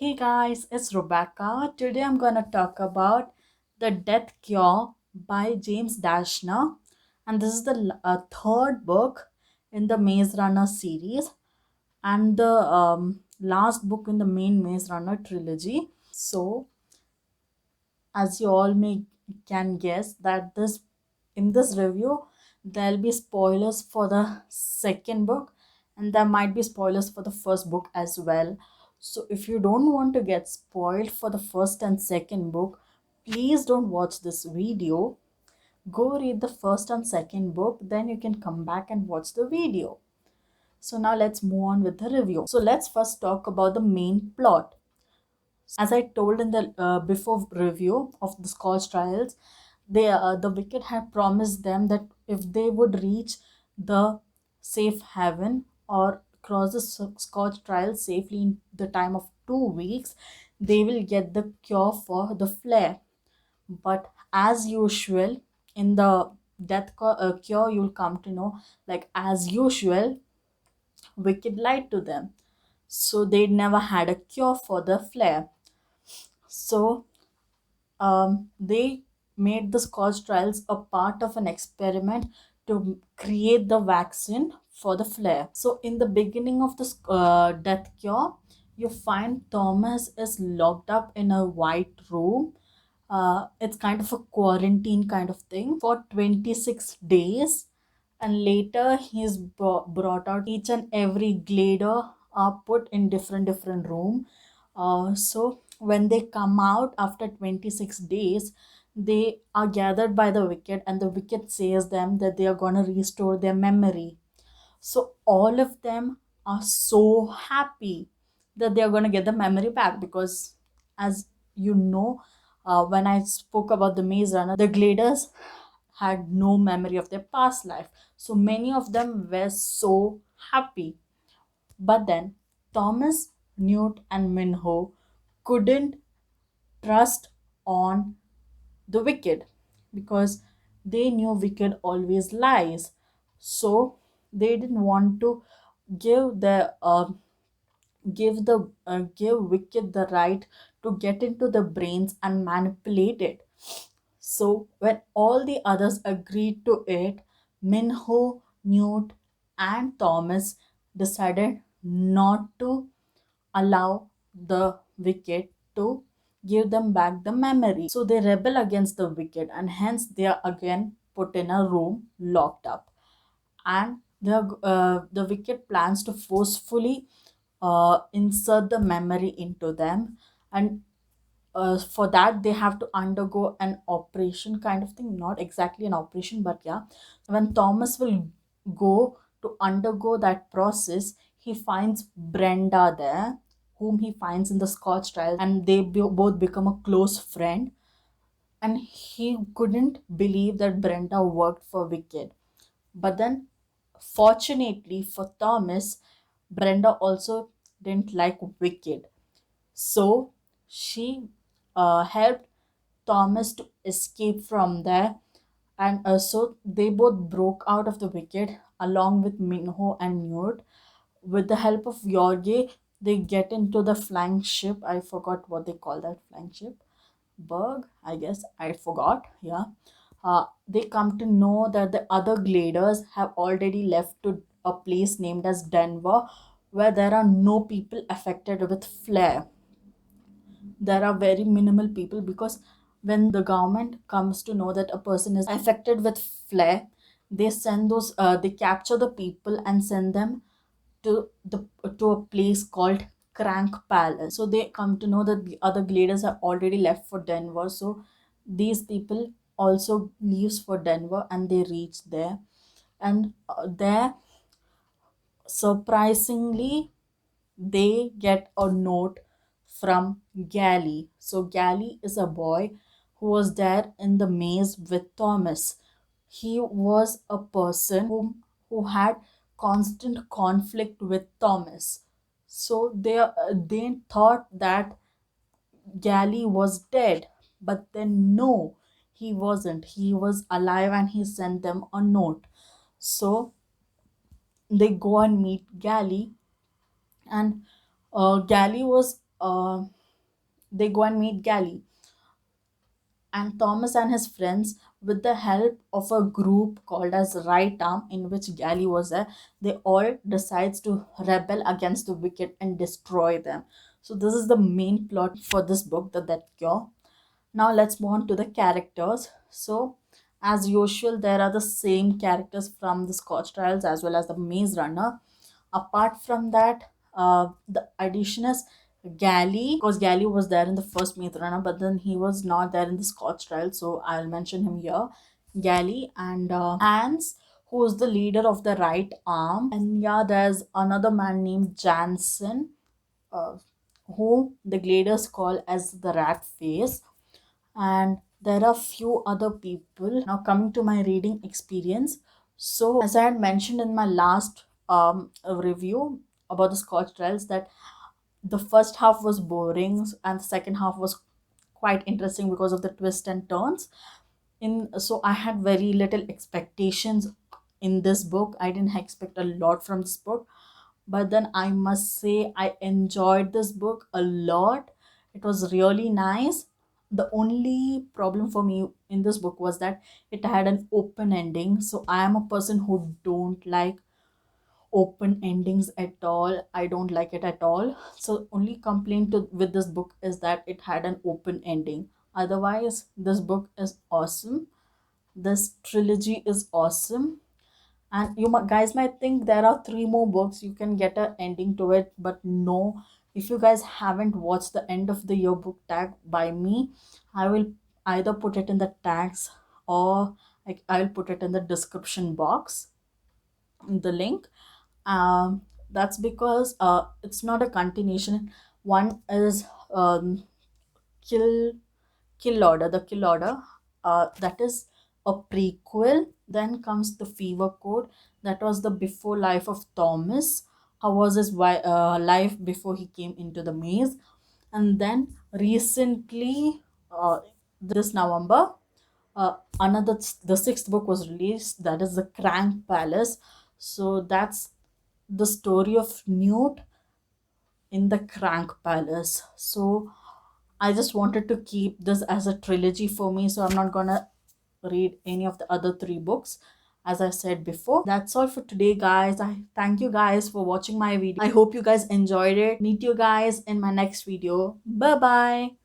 Hey guys, it's Rebecca. Today I'm gonna talk about The Death Cure by James Dashner. And this is the third book in the Maze Runner series and the last book in the main Maze Runner trilogy. So, as you all may can guess, that this in this review there'll be spoilers for the second book and there might be spoilers for the first book as well. So if you don't want to get spoiled for the first and second book, please don't watch this video. Go read the first and second book, then you can come back and watch the video. So now let's move on with the review. So let's first talk about the main plot. As I told in the before review of the Scotch trials, the wicked had promised them that if they would reach the safe haven or cross the Scotch trials safely in the time of 2 weeks, they will get the cure for the flare. But as usual, in the cure, you'll come to know, like as usual, wicked lied to them. So they never had a cure for the flare. So they made the Scotch trials a part of an experiment to create the vaccine for the flare. So, in the beginning of the death cure, you find Thomas is locked up in a white room. It's kind of a quarantine kind of thing for 26 days, and later he's brought out. Each and every glider are put in different room. So when they come out after 26 days, they are gathered by the wicked, and the wicked says them that they are going to restore their memory. So all of them are so happy that they are going to get the memory back, because as you know, when I spoke about the maze runner, the gliders had no memory of their past life. So many of them were so happy. But then Thomas, Newt, and Minho couldn't trust on the wicked, because they knew wicked always lies. So they didn't want to give the give wicked the right to get into the brains and manipulate it. So when all the others agreed to it, Minho, Newt, and Thomas decided not to allow the wicked to give them back the memory. So they rebel against the wicked, and hence they are again put in a room locked up. And the wicked plans to forcefully insert the memory into them, and for that they have to undergo an operation kind of thing, not exactly an operation, but yeah. When Thomas will go to undergo that process, he finds Brenda there, whom he finds in the Scotch trial, and they both become a close friend. And he couldn't believe that Brenda worked for wicked. But then, fortunately for Thomas, Brenda also didn't like wicked. So she helped Thomas to escape from there, and so they both broke out of the wicket along with Minho and Newt. With the help of Yorge, they get into the flying ship. I forgot what they call that flying ship. Berg, I guess. I forgot. Yeah. They come to know that the other gliders have already left to a place named as Denver, where there are no people affected with flare. There are very minimal people, because when the government comes to know that a person is affected with flare, they send those they capture the people and send them to the to a place called Crank Palace. So they come to know that the other gliders are already left for Denver. So these people also leaves for Denver, and they reach there. And there, surprisingly, they get a note from Gally. So Gally is a boy who was there in the maze with Thomas. He was a person who had constant conflict with Thomas. So they thought that Gally was dead, but then no, he wasn't. He was alive, and he sent them a note. So they go and meet Gally, and Gally was uh, they go and meet Gally, and Thomas and his friends, with the help of a group called as Right Arm, in which Gally was there, they all decides to rebel against the wicked and destroy them. So this is the main plot for this book, The Death Cure. Now let's move on to the characters. So as usual, there are the same characters from the Scotch Trials as well as the Maze Runner. Apart from that, the addition is Gally, because Gally was there in the first Maze Runner, but then he was not there in the Scotch Trial, so I'll mention him here. Gally and Hans, who is the leader of the Right Arm, and yeah, there's another man named Jansen, uh, who the gladers call as the Rat Face, and there are few other people. Now coming to my reading experience, so as I had mentioned in my last review about the Scotch Trials, that the first half was boring and the second half was quite interesting because of the twists and turns. In So I had very little expectations in this book. I didn't expect a lot from this book, but then I must say I enjoyed this book a lot. It was really nice. The only problem for me in this book was that it had an open ending. So I am a person who don't like open endings at all. I don't like it at all. So only complaint with this book is that it had an open ending. Otherwise, this book is awesome. This trilogy is awesome. And guys might think there are three more books, you can get an ending to it, but no. If you guys haven't watched the end of the year book tag by me, I will either put it in the tags, or like I'll put it in the description box, the link. That's because it's not a continuation. One is kill kill order the kill order, that is a prequel. Then comes the fever code, that was the before life of Thomas. How was his life before he came into the maze? And then recently, this November, another the sixth book was released, that is the Crank Palace. So that's the story of Newt in the Crank Palace. So I just wanted to keep this as a trilogy for me, so I'm not gonna read any of the other three books. As I said before, that's all for today, guys. I thank you guys for watching my video. I hope you guys enjoyed it. Meet you guys in my next video. Bye bye.